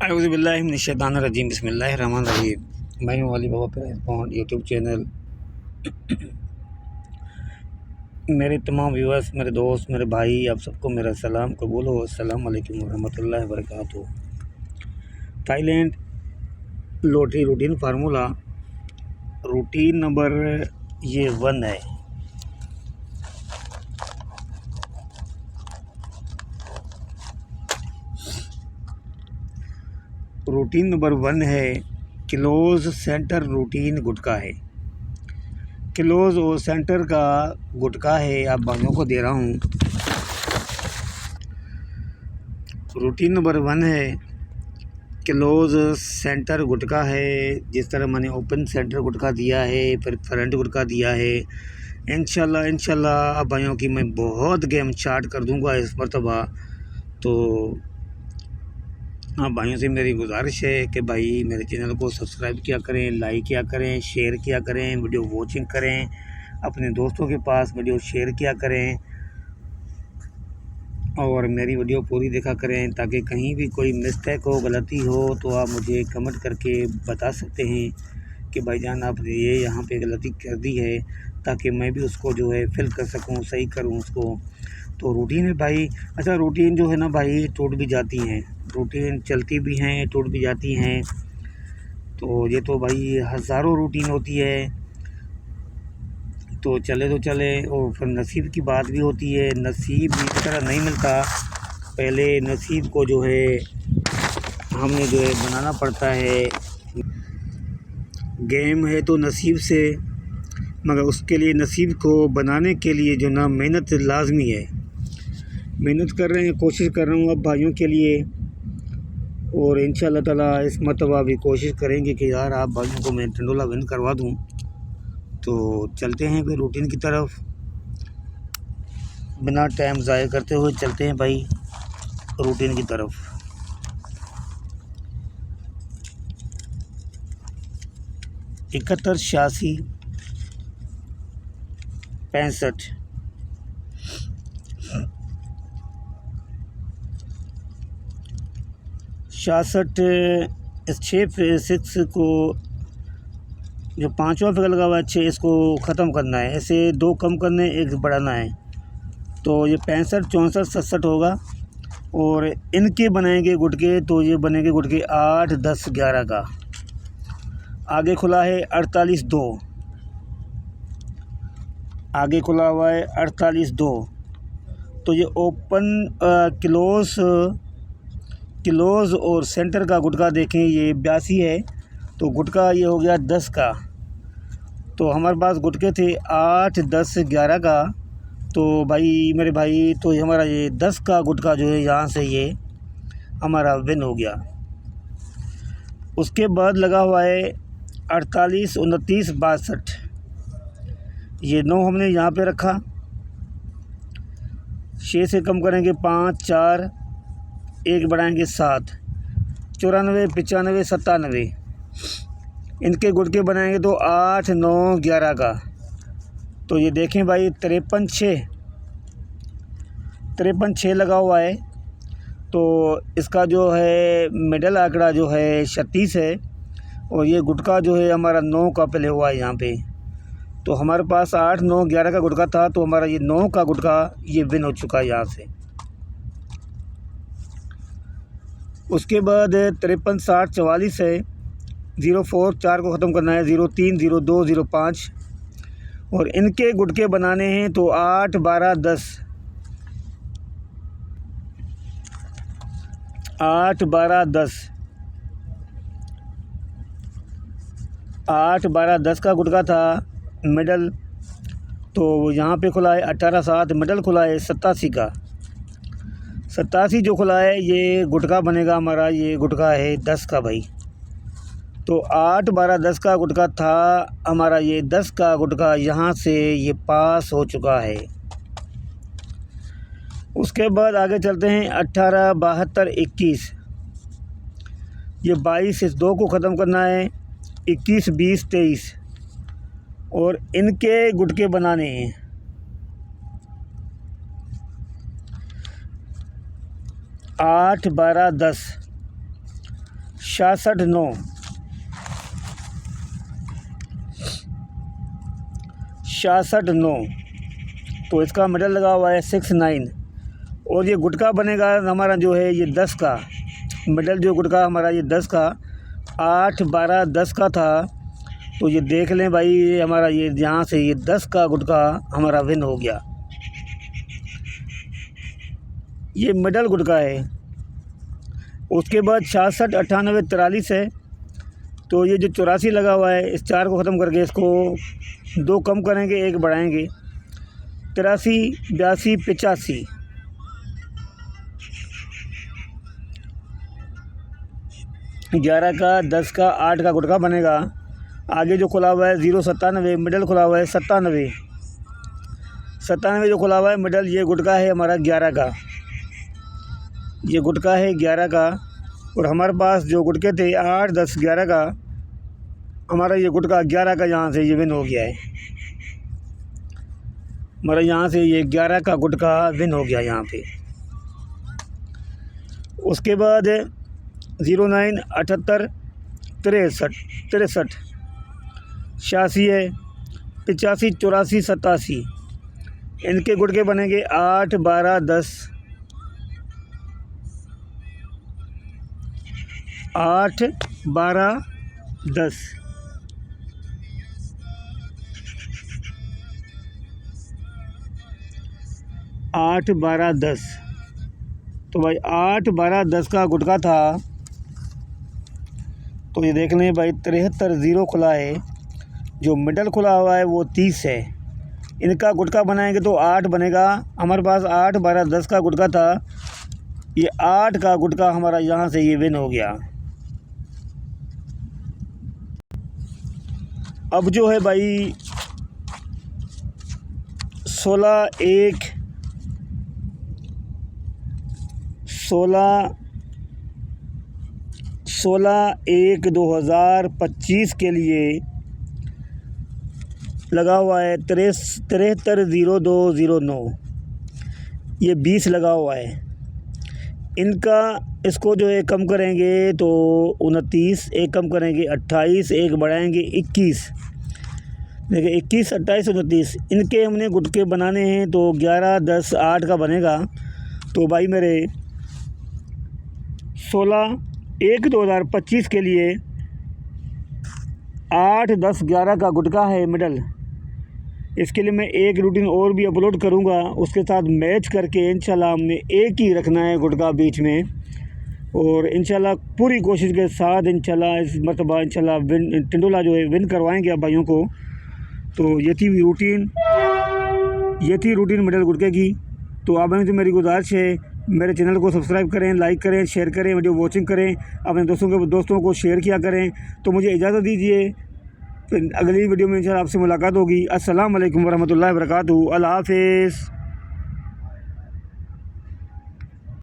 औज़ुबिल्लाहिमिनश्शैतानिर्रजीम बिस्मिल्लाहिर्रहमानिर्रहीम। मैं हूँ अली बाबा प्रेस यूट्यूब चैनल। मेरे तमाम व्यूअर्स, मेरे दोस्त, मेरे भाई, आप सबको मेरा सलाम कबूल हो। अस्सलाम वालेकुम वरहमतुल्लाहि वबरकातुहू। Thailand lottery routine formula routine number ये 1 है। रूटीन नंबर 1 है क्लोज सेंटर रूटीन गुटका है। क्लोज और सेंटर का गुटका है, आप भाइयों को दे रहा हूँ। रूटीन नंबर 1 है क्लोज सेंटर गुटका है। जिस तरह मैंने ओपन सेंटर गुटका दिया है, फिर फ्रंट गुटका दिया है, इंशाल्लाह अब भाइयों की मैं बहुत गेम चार्ट कर दूंगा इस मरतबा। तो हाँ, भाइयों से मेरी गुजारिश है कि भाई मेरे चैनल को सब्सक्राइब किया करें, लाइक किया करें, शेयर किया करें, वीडियो वॉचिंग करें, अपने दोस्तों के पास वीडियो शेयर किया करें और मेरी वीडियो पूरी देखा करें, ताकि कहीं भी कोई मिस्टेक हो, गलती हो तो आप मुझे कमेंट करके बता सकते हैं कि भाईजान आपने ये यहाँ पे गलती कर दी है, ताकि मैं भी उसको जो है फिल कर सकूँ, सही करूँ उसको। तो रूटीन है भाई। अच्छा, रूटीन जो है ना भाई, टूट भी जाती हैं, रूटीन चलती भी हैं, टूट भी जाती हैं। तो ये तो भाई हज़ारों रूटीन होती है, तो चले तो चले। और फिर नसीब की बात भी होती है, नसीब इस तरह नहीं मिलता। पहले नसीब को जो है हमने जो है बनाना पड़ता है। गेम है तो नसीब से, मगर उसके लिए नसीब को बनाने के लिए जो ना मेहनत लाजमी है। मेहनत कर रहे हैं, कोशिश कर रहा हूँ अब भाइयों के लिए, और इंशाल्लाह ताला इस मरतबा भी कोशिश करेंगे कि यार आप भाइयों को मैं टंडोला विन करवा दूँ। तो चलते हैं फिर रूटीन की तरफ, बिना टाइम ज़ाया करते हुए चलते हैं भाई रूटीन की तरफ। इकहत्तर, 86, 65, 66। इस 6 को जो 5वां फिगर लगा हुआ है 6, इसको ख़त्म करना है, ऐसे 2 कम करने, 1 बढ़ाना है। तो ये 65, 64, 67 होगा। और इनके बनाएंगे गुटके, तो ये बनेंगे गुटके 8, 10, 11 का। आगे खुला है 48, 2, आगे खुला हुआ है 48, 2। तो ये ओपन क्लोज और सेंटर का गुटका देखें, ये 82 है, तो गुटका ये हो गया 10 का। तो हमारे पास गुटके थे 8, 10, 11 का। तो भाई मेरे भाई, तो ये हमारा ये 10 का गुटका जो है यहाँ से ये हमारा विन हो गया। उसके बाद लगा हुआ है 48, 29, 62। ये 9 हमने यहाँ पे रखा। 6 से कम करेंगे 5, 4, 1 बढ़ाएंगे 7, 94, 95, 97। इनके गुटके बनाएंगे तो 8, 9, 11 का। तो ये देखें भाई 53, 6 लगा हुआ है। तो इसका जो है मिडल आंकड़ा जो है 36 है, और ये गुटका जो है हमारा 9 का पहले हुआ है यहाँ पे। तो हमारे पास 8, 9, 11 का गुटका था, तो हमारा ये 9 का गुटका ये विन हो चुका है यहाँ से। उसके बाद 53, 60, 44 है। 04, 4 को ख़त्म करना है, 03, 02, 05। और इनके गुटके बनाने हैं तो 8, 12, 10, 8, 12, 10, 8, 12, 10 का गुटका था मिडल। तो यहाँ पे खुला है 18, 7, मिडल खुला है 87 का। 87 जो खुला है ये गुटका बनेगा हमारा, ये गुटका है 10 का भाई। तो 8, 12, 10 का गुटका था हमारा, ये 10 का गुटका यहाँ से ये पास हो चुका है। उसके बाद आगे चलते हैं 18, 72, 21। ये 22, इस 2 को ख़त्म करना है, 21, 20, 23। और इनके गुटके बनाने हैं 8, 12, 10, 66-9, 66-9। तो इसका मिडल लगा हुआ है 6-9। और ये गुटका बनेगा हमारा जो है ये 10 का। मिडल जो गुटका हमारा ये 10 का, 8-12-10 का था। तो ये देख लें भाई, ये हमारा ये यहाँ से ये 10 का गुटका हमारा विन हो गया। ये मिडल गुटका है। उसके बाद 66, 98, 43 है। तो ये जो 84 लगा हुआ है, इस 4 को ख़त्म करके इसको 2 कम करेंगे, 1 बढ़ाएंगे। 83, 82, 85। 11 का, 10 का, 8 का गुटका बनेगा। आगे जो खुला हुआ है 097, मिडल खुला हुआ है 97। 97 जो खुला हुआ है मिडल, ये गुटका है हमारा 11 का। ये गुटका है 11 का। और हमारे पास जो गुटके थे 8, 10, 11 का, हमारा ये गुटका 11 का यहाँ से ये विन हो गया है। हमारा यहाँ से ये 11 का गुटका विन हो गया यहाँ पे। उसके बाद 09, 78, 63, 86 है, 85, 84, 87। इनके गुटके बनेंगे 8, 12, 10, 8, 12, 10। आठ, 12, 10। तो भाई 8, 12, 10 का गुटका था। तो ये देख लें भाई, 73, 0 खुला है। जो मिडल खुला हुआ है वो 30 है। इनका गुटका बनाएंगे तो 8 बनेगा। हमारे पास 8, 12, 10 का गुटका था। ये 8 का गुटका हमारा यहाँ से ये विन हो गया। अब जो है भाई 16, 1, 2025 के लिए लगा हुआ है 73, 0209। ये 20 लगा हुआ है। इनका इसको जो है कम करेंगे तो 29, 1 कम करेंगे 28, 1 बढ़ाएंगे 21। देखिए 21, 28, 29 इनके हमने गुटके बनाने हैं। तो 11, 10, 8 का बनेगा। तो भाई मेरे 16, 1, 2025 के लिए 8, 10, 11 का गुटका है मिडल। इसके लिए मैं एक रूटीन और भी अपलोड करूंगा, उसके साथ मैच करके इंशाल्लाह हमने एक ही रखना है गुटका बीच में। और इंशाल्लाह पूरी कोशिश के साथ इंशाल्लाह इस मरतबा इंशाल्लाह टिंडोला जो है विन करवाएंगे आप भाइयों को। तो ये थी रूटीन मिडल गुटके की। तो आप भाइयों से मेरी गुजारिश है, मेरे चैनल को सब्सक्राइब करें, लाइक करें, शेयर करें, वीडियो वॉचिंग करें, अपने दोस्तों को शेयर किया करें। तो मुझे इजाज़त दीजिए, फिर अगली वीडियो में इंशाल्लाह आपसे मुलाकात होगी। अस्सलाम वालेकुम वरहमतुल्लाहि वबरकातुहू। अल्लाह हाफ़िज़।